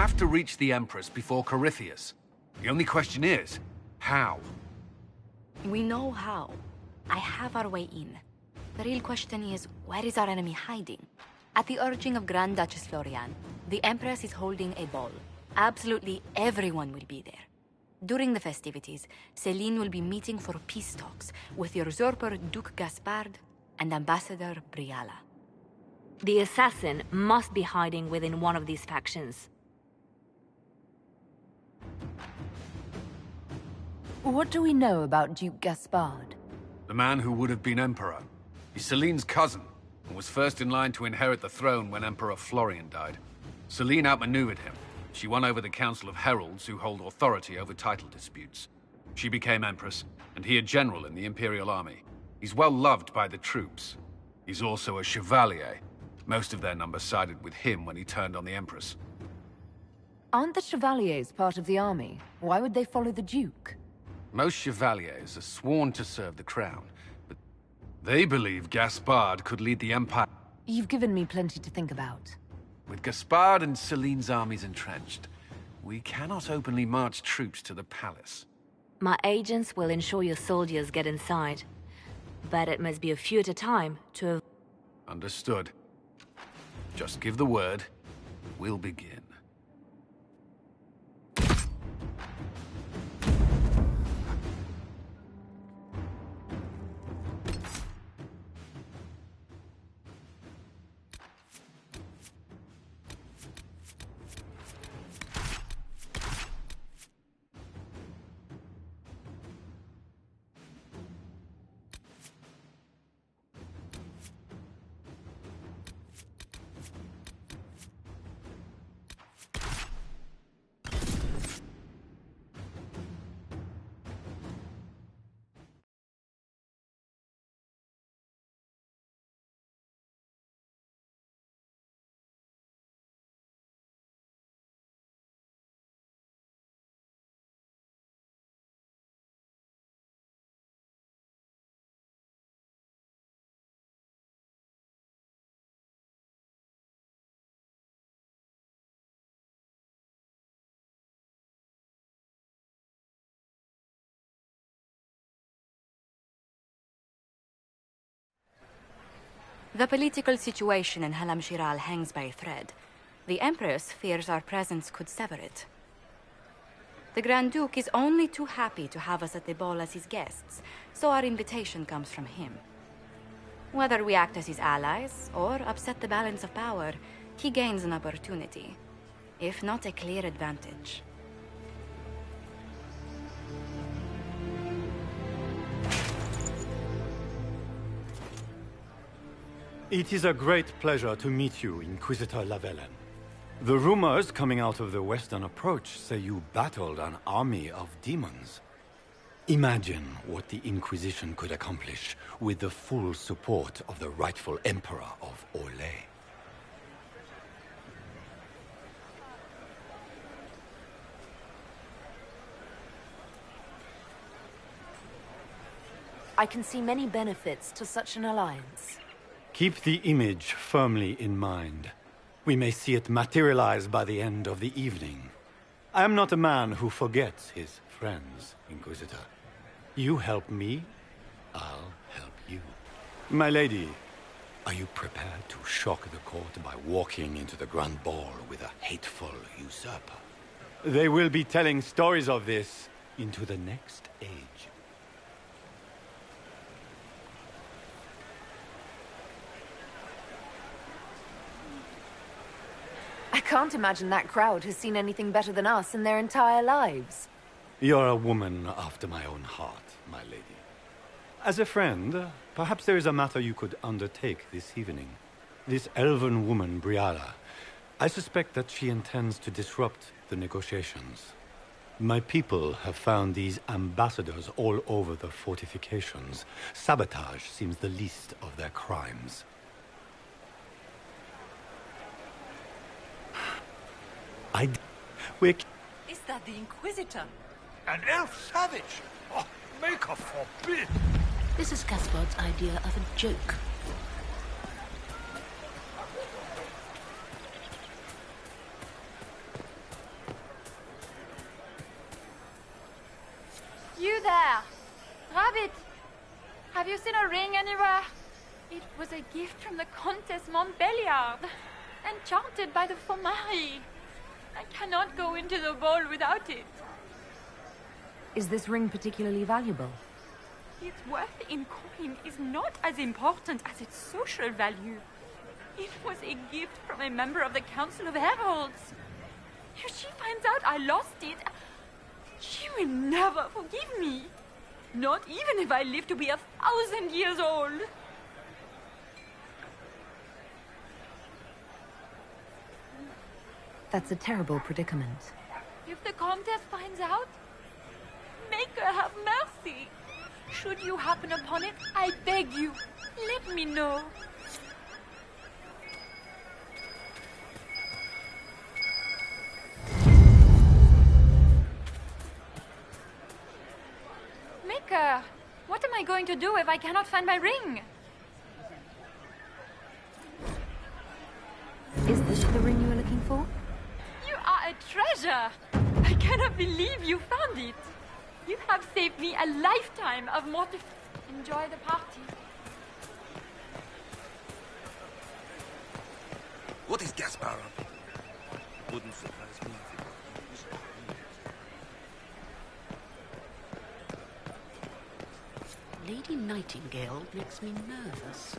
have to reach the Empress before Corypheus. The only question is, how? We know how. I have our way in. The real question is, where is our enemy hiding? At the urging of Grand Duchess Florian, the Empress is holding a ball. Absolutely everyone will be there. During the festivities, Céline will be meeting for peace talks with the usurper Duke Gaspard and Ambassador Briala. The assassin must be hiding within one of these factions. What do we know about Duke Gaspard? The man who would have been Emperor. He's Céline's cousin, and was first in line to inherit the throne when Emperor Florian died. Céline outmaneuvered him. She won over the Council of Heralds, who hold authority over title disputes. She became Empress, and he a general in the Imperial Army. He's well loved by the troops. He's also a Chevalier. Most of their number sided with him when he turned on the Empress. Aren't the Chevaliers part of the army? Why would they follow the Duke? Most Chevaliers are sworn to serve the crown, but they believe Gaspard could lead the Empire. You've given me plenty to think about. With Gaspard and Céline's armies entrenched, we cannot openly march troops to the palace. My agents will ensure your soldiers get inside. But it must be a few at a time to... Understood. Just give the word. We'll begin. The political situation in Halam Shiral hangs by a thread. The Empress fears our presence could sever it. The Grand Duke is only too happy to have us at the ball as his guests, so our invitation comes from him. Whether we act as his allies or upset the balance of power, he gains an opportunity, if not a clear advantage. It is a great pleasure to meet you, Inquisitor Lavellen. The rumors coming out of the Western Approach say you battled an army of demons. Imagine what the Inquisition could accomplish with the full support of the rightful Emperor of Orlais. I can see many benefits to such an alliance. Keep the image firmly in mind. We may see it materialize by the end of the evening. I am not a man who forgets his friends, Inquisitor. You help me, I'll help you. My lady, are you prepared to shock the court by walking into the Grand Ball with a hateful usurper? They will be telling stories of this into the next age. I can't imagine that crowd has seen anything better than us in their entire lives. You're a woman after my own heart, my lady. As a friend, perhaps there is a matter you could undertake this evening. This elven woman, Briala, I suspect that she intends to disrupt the negotiations. My people have found these ambassadors all over the fortifications. Sabotage seems the least of their crimes. Is that the Inquisitor? An elf savage! Oh, Maker forbid! This is Gaspard's idea of a joke. you there? Rabbit! Have you seen a ring anywhere? It was a gift from the Countess Montbelliard, enchanted by the Fomari. I cannot go into the ball without it. Is this ring particularly valuable? Its worth in coin is not as important as its social value. It was a gift from a member of the Council of Heralds. If she finds out I lost it, she will never forgive me. Not even if I live to be 1,000 years old. That's a terrible predicament. If the Comtesse finds out, make her have mercy. Should you happen upon it, I beg you, let me know. Maker, what am I going to do if I cannot find my ring? Is this the ring you were looking for? You are a treasure! I cannot believe you found it. You have saved me a lifetime of Enjoy the party. What is Gaspar up? Wouldn't surprise me if it was. Lady Nightingale makes me nervous.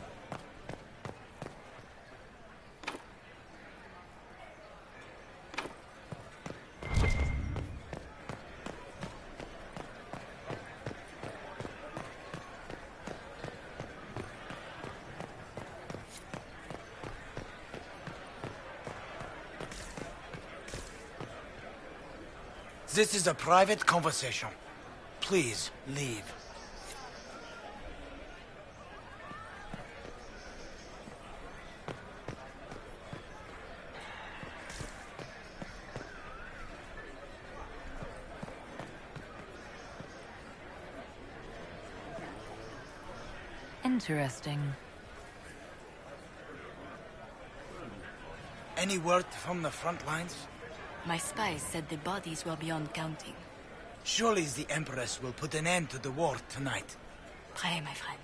This is a private conversation. Please, leave. Interesting. Any word from the front lines? My spies said the bodies were beyond counting. Surely the Empress will put an end to the war tonight. Pray, my friend.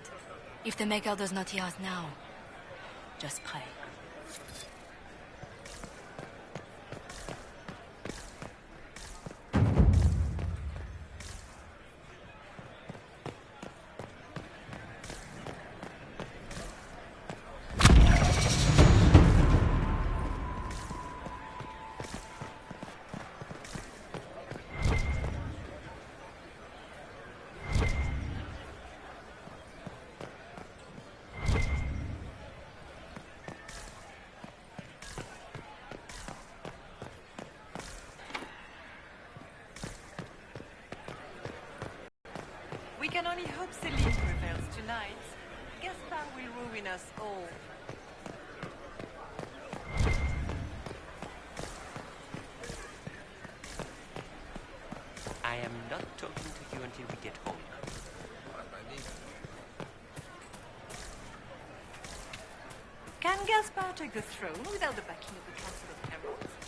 If the Maker does not hear us now, just pray. We can only hope Celine prevails tonight. Gaspar will ruin us all. I am not talking to you until we get home. Can Gaspar take the throne without the backing of the Council of Heralds?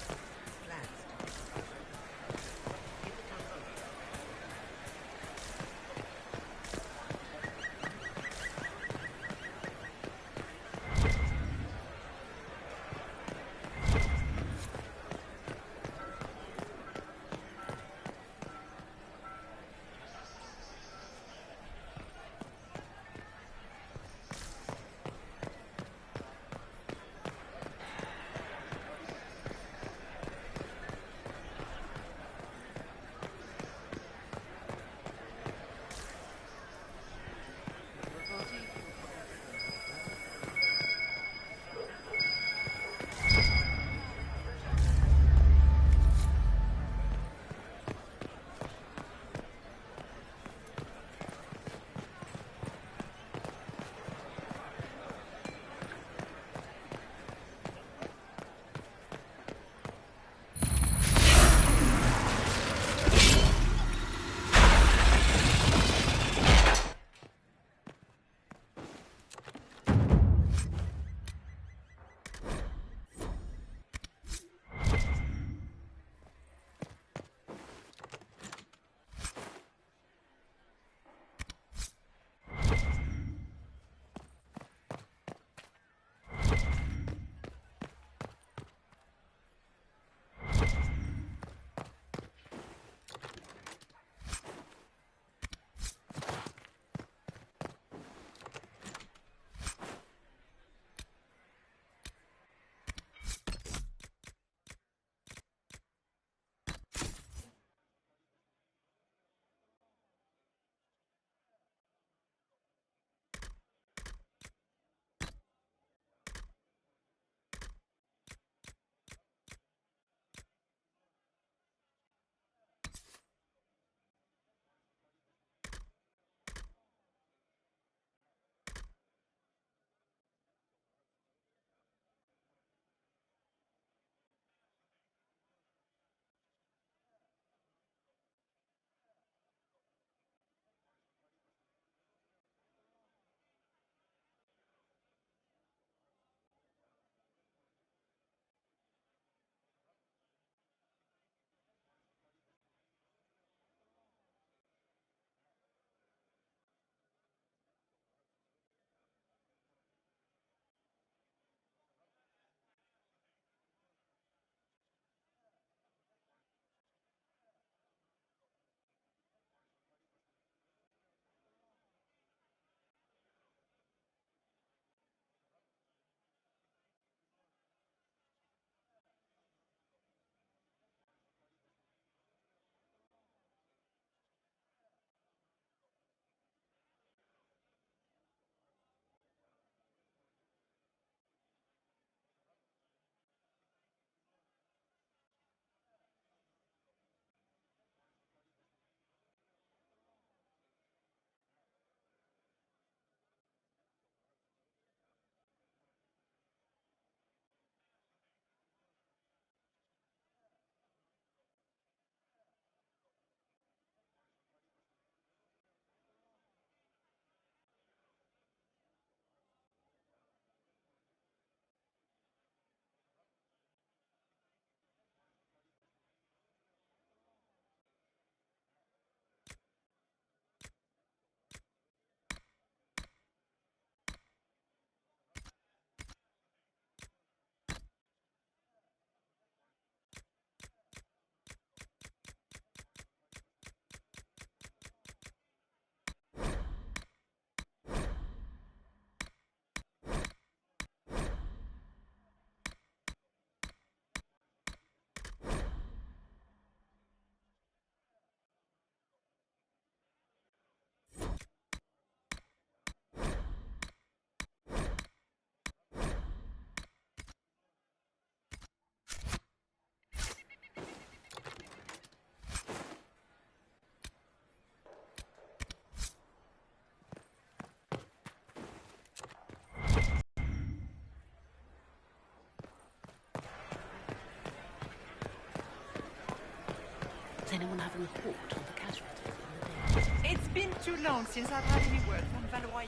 Does anyone have a report on the casualties in the day? It's been too long since I've had any word from Valois.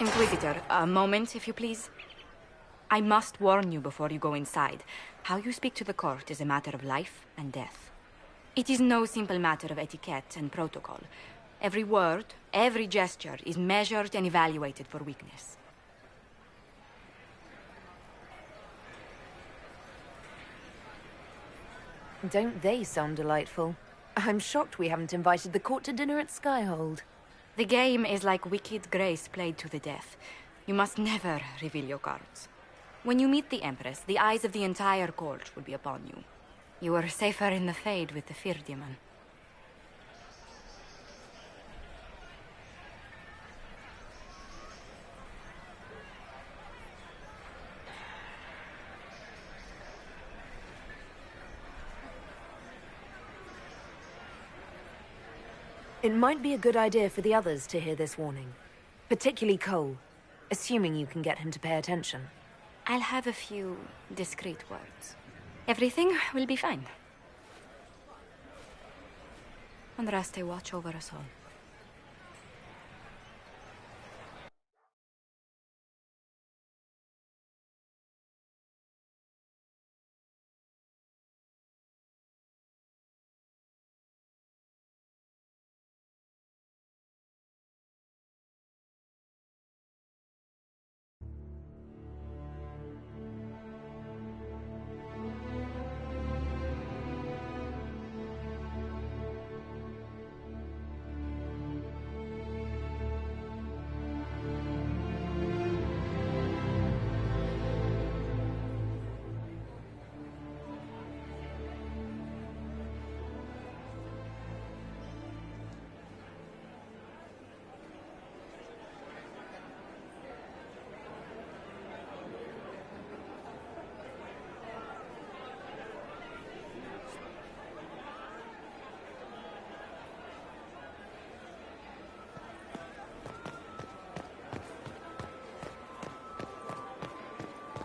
Inquisitor, a moment, if you please. I must warn you before you go inside. How you speak to the court is a matter of life and death. It is no simple matter of etiquette and protocol. Every word, every gesture is measured and evaluated for weakness. Don't they sound delightful? I'm shocked we haven't invited the court to dinner at Skyhold. The game is like Wicked Grace played to the death. You must never reveal your cards. When you meet the Empress, the eyes of the entire court will be upon you. You are safer in the Fade with the Fear Demon. It might be a good idea for the others to hear this warning. Particularly Cole, assuming you can get him to pay attention. I'll have a few discreet words. Everything will be fine. Andraste, watch over us all.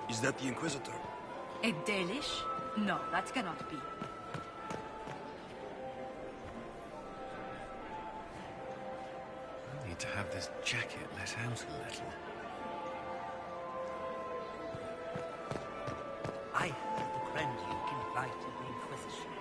Is that the Inquisitor? A Dalish? No, that cannot be. I need to have this jacket let out a little. I heard the Grand Duke invited the Inquisition.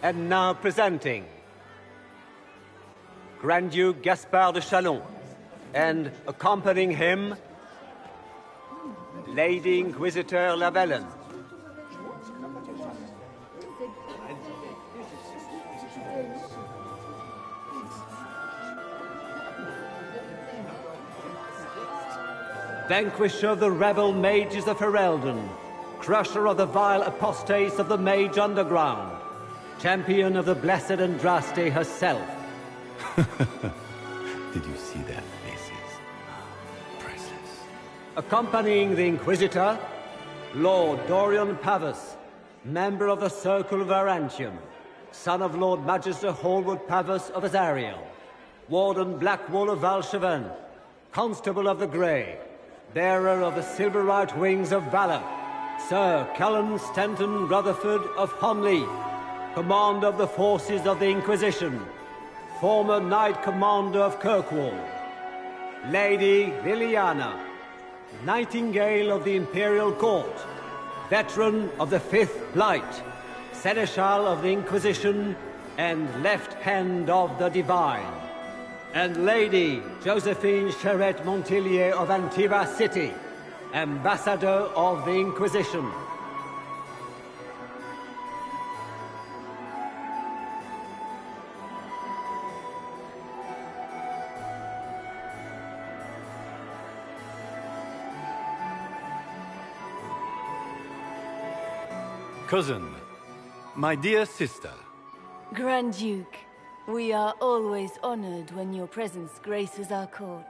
And now presenting Grand Duke Gaspard de Chalon, and accompanying him, Lady Inquisitor Lavellen. Vanquisher of the rebel mages of Ferelden, crusher of the vile apostates of the Mage Underground, champion of the blessed Andraste herself. Did you see their faces? Priceless. Accompanying the Inquisitor, Lord Dorian Pavus, member of the Circle of Arantium, son of Lord Magister Hallward Pavus of Azariel, Warden Blackwall of Valcheven, Constable of the Grey, bearer of the Silverite Wings of Valor, Sir Callan Stanton Rutherford of Homley, Commander of the Forces of the Inquisition, former Knight Commander of Kirkwall, Lady Liliana, Nightingale of the Imperial Court, veteran of the Fifth Blight, Seneschal of the Inquisition, and Left Hand of the Divine, and Lady Josephine Charette Montillier of Antiva City, Ambassador of the Inquisition. Cousin, my dear sister. Grand Duke, we are always honored when your presence graces our court.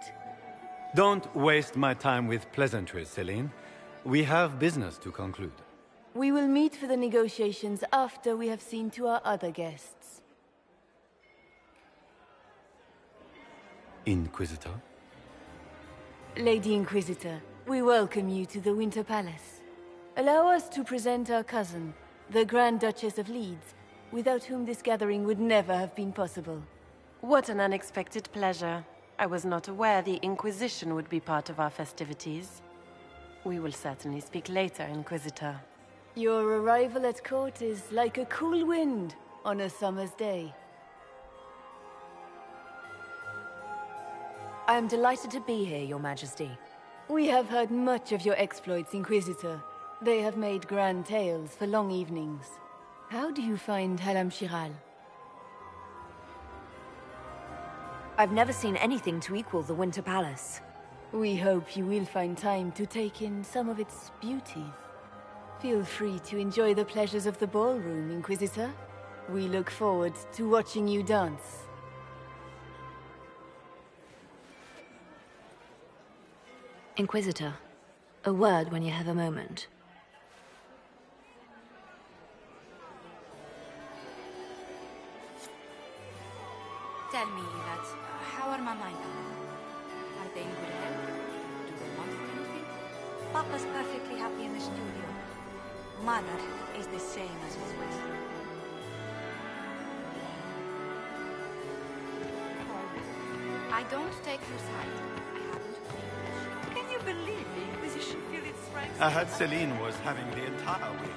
Don't waste my time with pleasantries, Celine. We have business to conclude. We will meet for the negotiations after we have seen to our other guests. Inquisitor? Lady Inquisitor, we welcome you to the Winter Palace. Allow us to present our cousin, the Grand Duchess of Leeds, without whom this gathering would never have been possible. What an unexpected pleasure. I was not aware the Inquisition would be part of our festivities. We will certainly speak later, Inquisitor. Your arrival at court is like a cool wind on a summer's day. I am delighted to be here, Your Majesty. We have heard much of your exploits, Inquisitor. They have made grand tales for long evenings. How do you find Halam Shiral? I've never seen anything to equal the Winter Palace. We hope you will find time to take in some of its beauties. Feel free to enjoy the pleasures of the ballroom, Inquisitor. We look forward to watching you dance. Inquisitor, a word when you have a moment. Tell me, Yvette, how are Mama and Papa? Are they in good health? Do they want anything? Papa's perfectly happy in the studio. Mother is the same as always. I don't take her side. I happen to believe. Can you believe the Inquisition feel its strength? I heard Celine was having the entire week.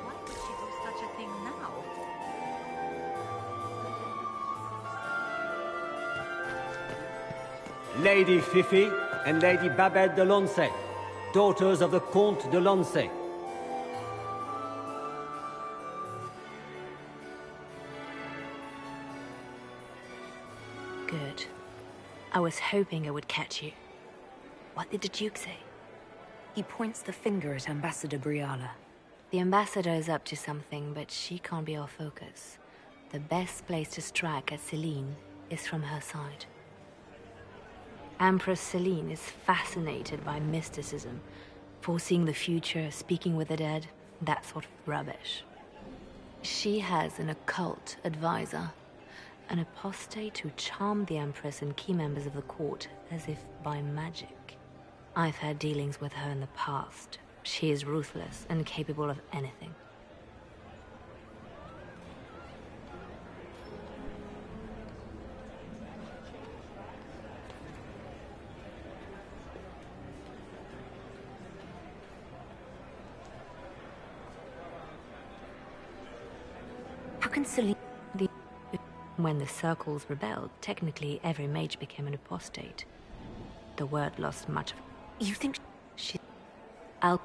Why would she do such a thing now? Lady Fifi and Lady Babette de Lancey, daughters of the Comte de Lancey. Good. I was hoping I would catch you. What did the Duke say? He points the finger at Ambassador Briala. The Ambassador is up to something, but she can't be our focus. The best place to strike at Celine is from her side. Empress Celine is fascinated by mysticism, foreseeing the future, speaking with the dead, that sort of rubbish. She has an occult advisor, an apostate who charmed the Empress and key members of the court as if by magic. I've had dealings with her in the past. She is ruthless and capable of anything. How can Celine... When the circles rebelled, technically every mage became an apostate. The word lost much of... You think... I'll...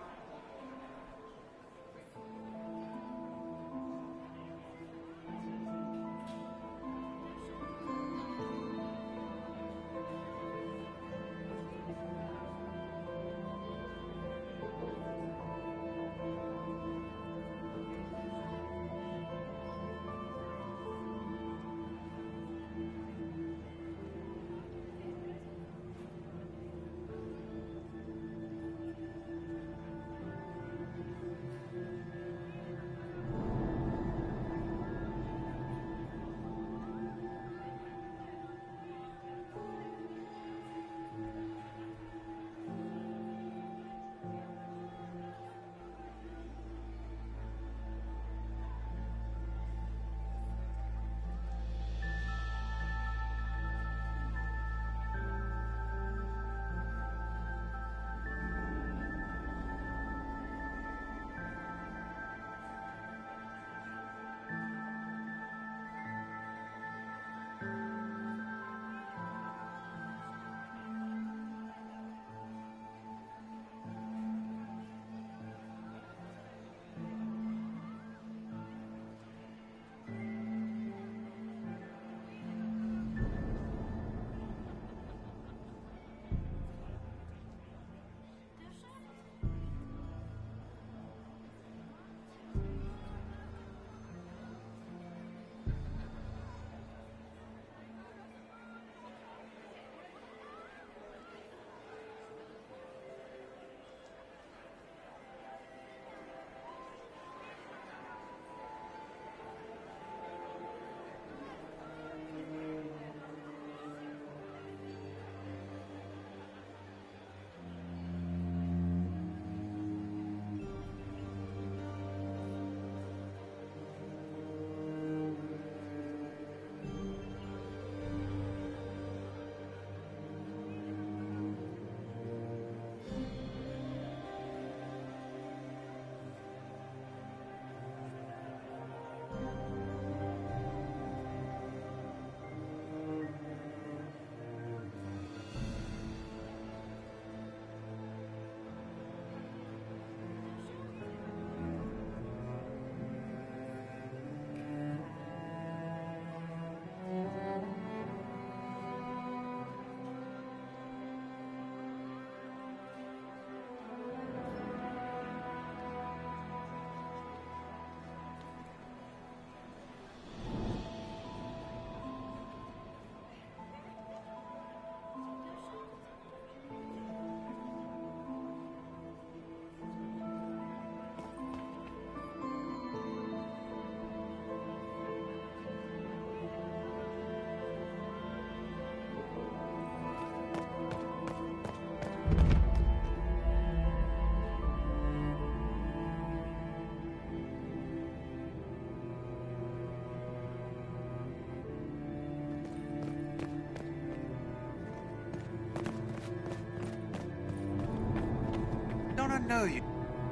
know you.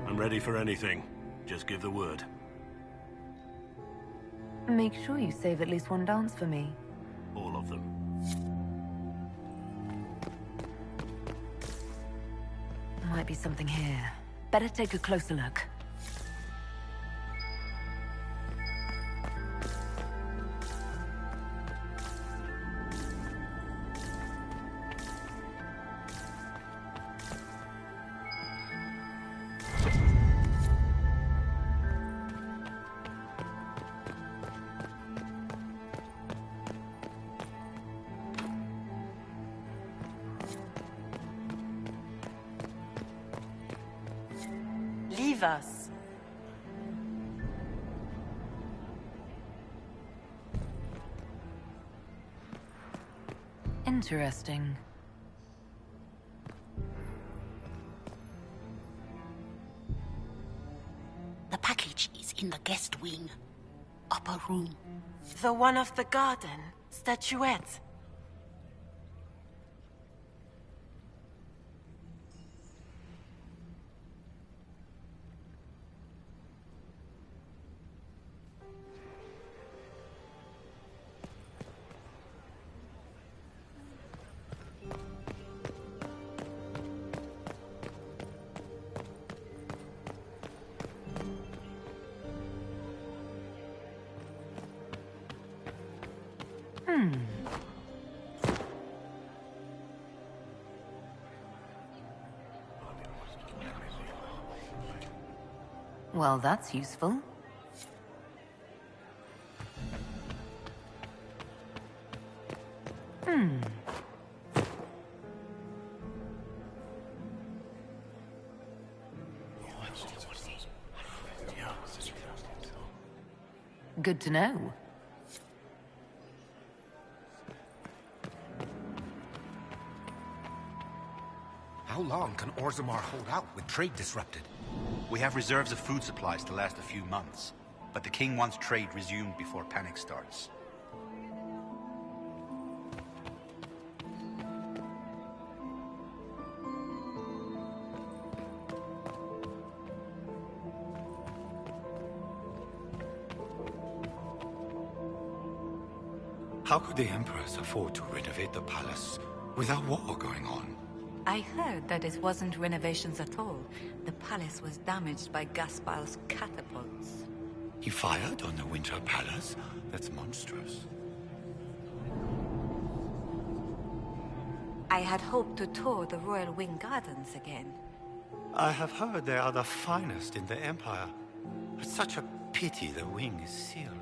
I'm ready for anything. Just give the word. Make sure you save at least one dance for me. All of them. Might be something here. Better take a closer look. with us. Interesting. The package is in the guest wing. Upper room. The one of the garden. Statuette. Well, that's useful. Good to know. How long can Orzammar hold out with trade disrupted? We have reserves of food supplies to last a few months, but the king wants trade resumed before panic starts. How could the Empress afford to renovate the palace without war going on? I heard that it wasn't renovations at all. The palace was damaged by Gaspar's catapults. He fired on the Winter Palace? That's monstrous. I had hoped to tour the Royal Wing Gardens again. I have heard they are the finest in the Empire. It's such a pity the wing is sealed.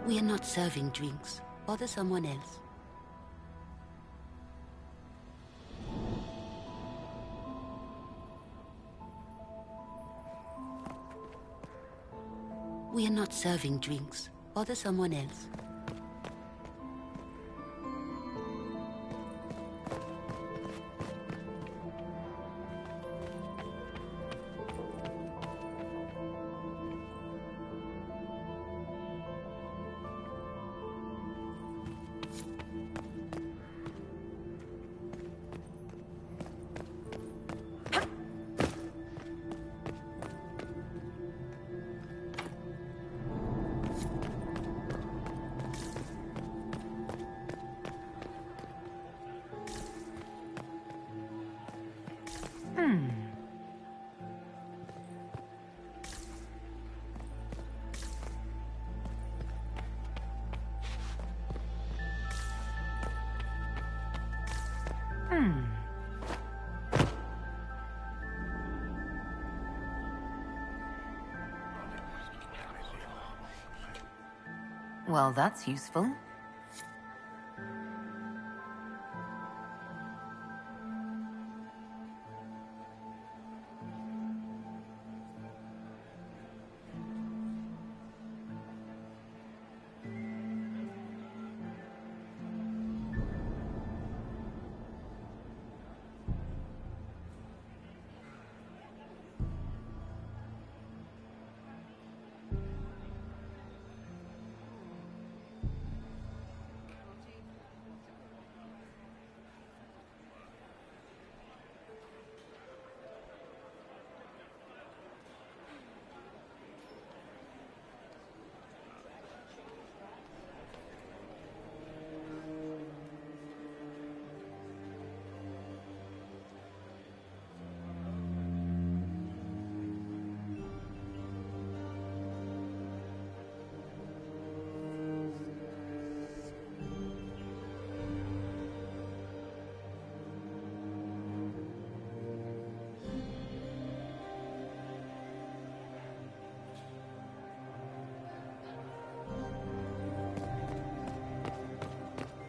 We are not serving drinks. Bother someone else. We are not serving drinks. Bother someone else. Well, that's useful.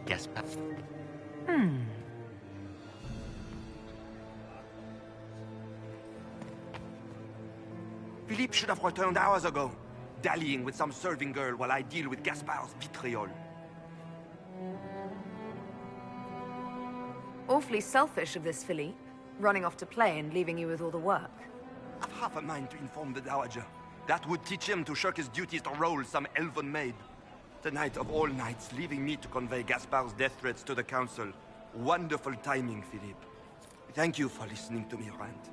Gaspard. Philippe should have returned hours ago, dallying with some serving girl while I deal with Gaspard's vitriol. Awfully selfish of this Philippe, running off to play and leaving you with all the work. I've half a mind to inform the Dowager. That would teach him to shirk his duties to roll some elven maid. Tonight of all nights, leaving me to convey Gaspard's death threats to the Council. Wonderful timing, Philippe. Thank you for listening to me rant.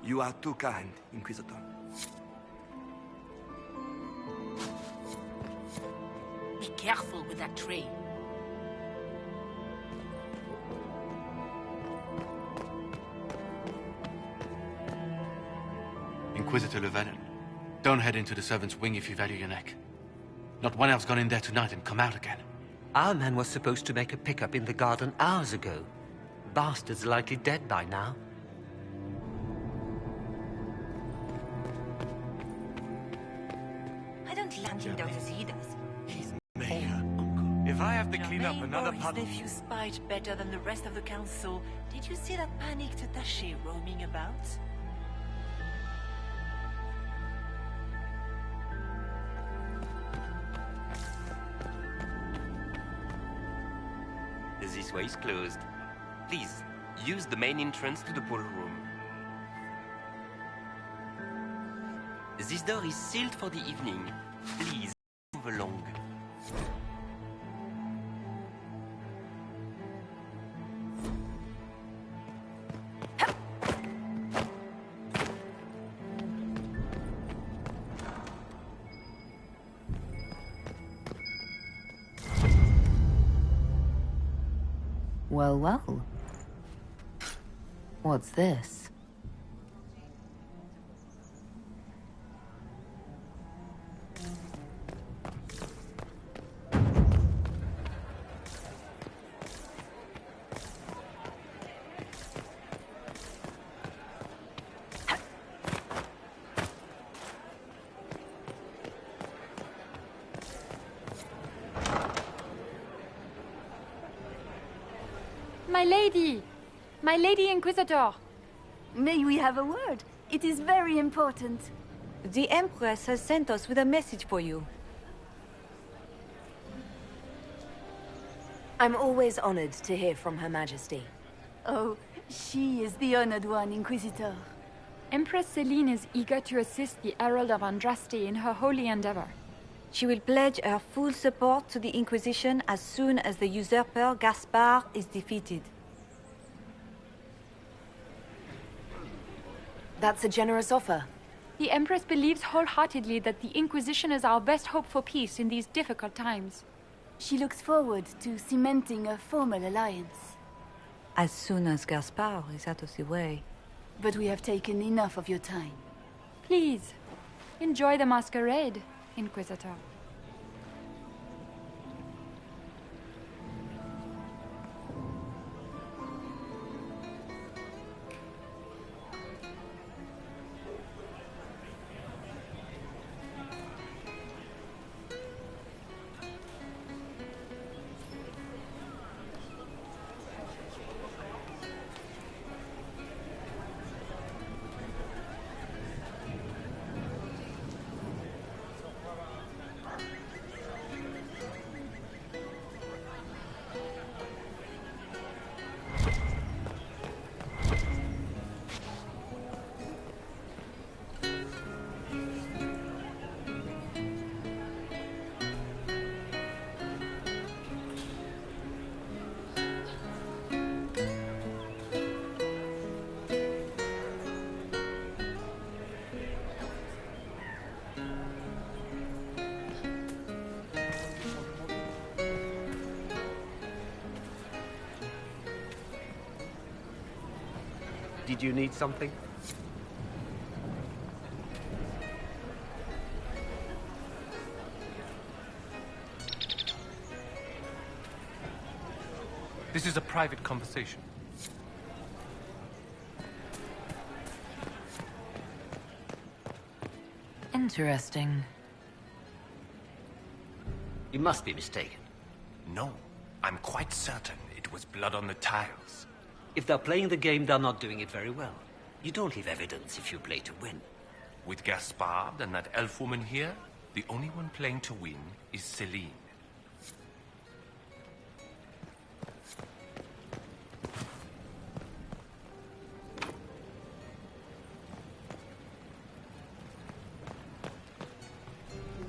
You are too kind, Inquisitor. Be careful with that tray. Inquisitor Llewellyn, don't head into the servants' wing if you value your neck. Not one else gone in there tonight and come out again. Our man was supposed to make a pickup in the garden hours ago. Bastard's likely dead by now. I don't land him down as he does. If I have to clean up another His puddle... nephew spied better than the rest of the council. Did you see that panicked attaché roaming about? This way is closed. Please, use the main entrance to the ballroom. This door is sealed for the evening. Please, move along. Well, well. What's this? My lady! My lady Inquisitor! May we have a word? It is very important. The Empress has sent us with a message for you. I'm always honored to hear from Her Majesty. Oh, she is the honored one, Inquisitor. Empress Celine is eager to assist the Herald of Andraste in her holy endeavor. She will pledge her full support to the Inquisition as soon as the usurper Gaspard is defeated. That's a generous offer. The Empress believes wholeheartedly that the Inquisition is our best hope for peace in these difficult times. She looks forward to cementing a formal alliance. As soon as Gaspard is out of the way. but we have taken enough of your time. Please, enjoy the masquerade, Inquisitor. Did you need something? This is a private conversation. Interesting. You must be mistaken. No, I'm quite certain it was blood on the tiles. If they're playing the game, they're not doing it very well. You don't leave evidence if you play to win. With Gaspard and that elf woman here, the only one playing to win is Celine.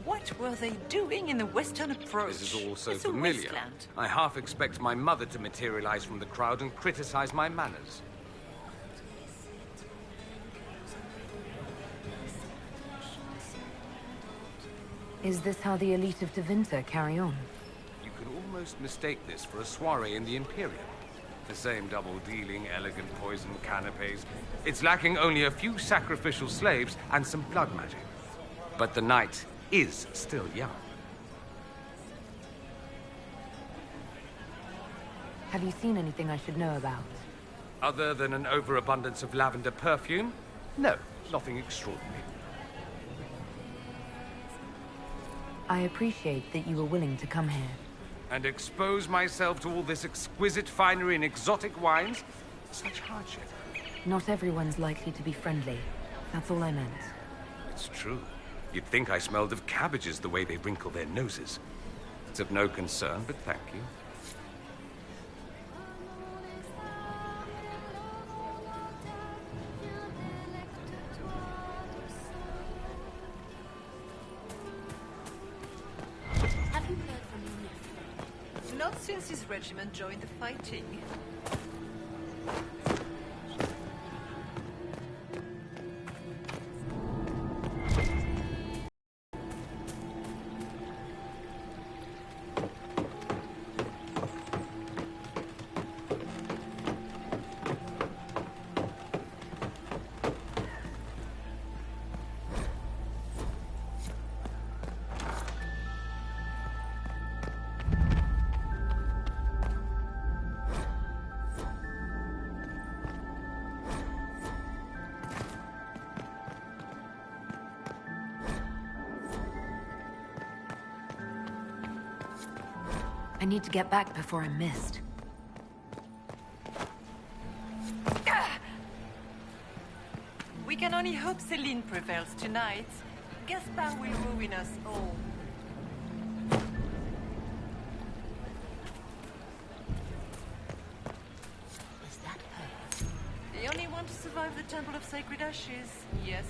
What were they doing in the Western Approach? This is all so It's a familiar. wasteland. I half expect my mother to materialize from the crowd and criticize my manners. Is this how the elite of Tevinter carry on? You can almost mistake this for a soiree in the Imperium. The same double-dealing, elegant poison canapes. It's lacking only a few sacrificial slaves and some blood magic. But the night is still young. Have you seen anything I should know about? Other than an overabundance of lavender perfume? No, nothing extraordinary. I appreciate that you were willing to come here. And expose myself to all this exquisite finery and exotic wines? Such hardship. Not everyone's likely to be friendly. That's all I meant. It's true. You'd think I smelled of cabbages the way they wrinkle their noses. It's of no concern, but thank you. Have you heard from your nephew? Not since his regiment joined the fighting. I need to get back before I'm missed. We can only hope Celine prevails tonight. Gaspard will ruin us all. Is that her? The only one to survive the Temple of Sacred Ashes, yes.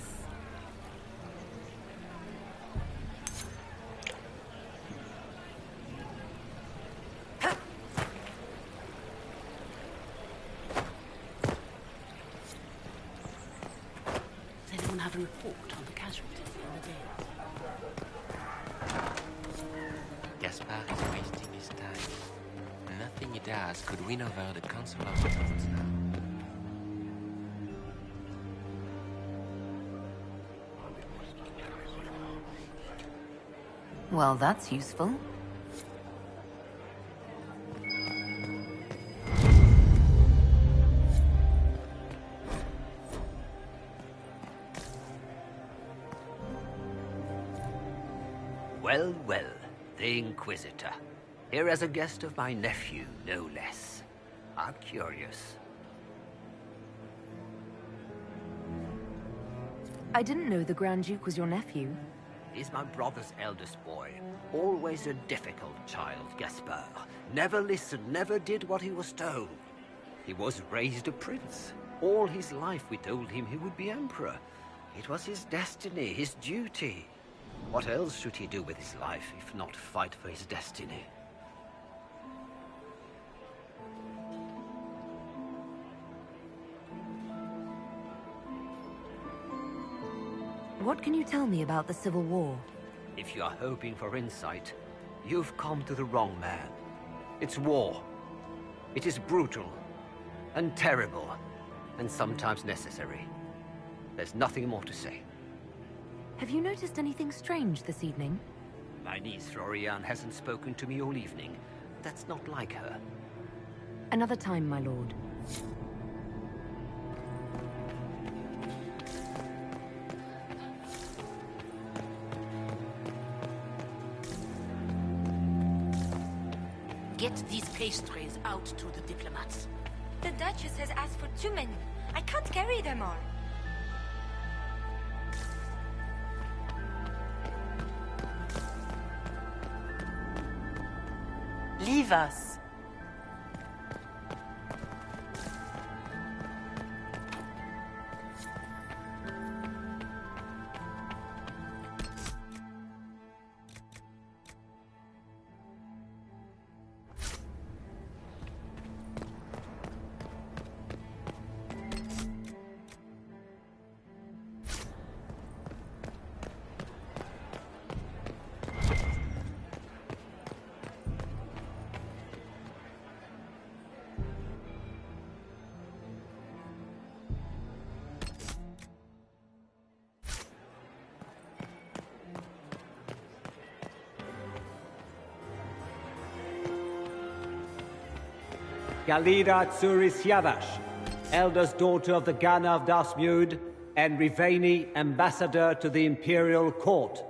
Does anyone have a report on the casualties in the day? Gaspard is wasting his time. Nothing he does could win over the Council of Lords now. Well, that's useful. Well, well, the Inquisitor. Here as a guest of my nephew, no less. I'm curious. I didn't know the Grand Duke was your nephew. He's my brother's eldest boy. Always a difficult child, Gaspard. Never listened, never did what he was told. He was raised a prince. All his life we told him he would be emperor. It was his destiny, his duty. What else should he do with his life, if not fight for his destiny? What can you tell me about the Civil War? If you are hoping for insight, you've come to the wrong man. It's war. It is brutal, and terrible, and sometimes necessary. There's nothing more to say. Have you noticed anything strange this evening? My niece Florian hasn't spoken to me all evening. That's not like her. Another time, my lord. Get these pastries out to the diplomats. The Duchess has asked for too many. I can't carry them all. Leave us. Galida Tsuris Yavash, eldest daughter of the Ghana of Dasmud, and Riveni, ambassador to the Imperial Court.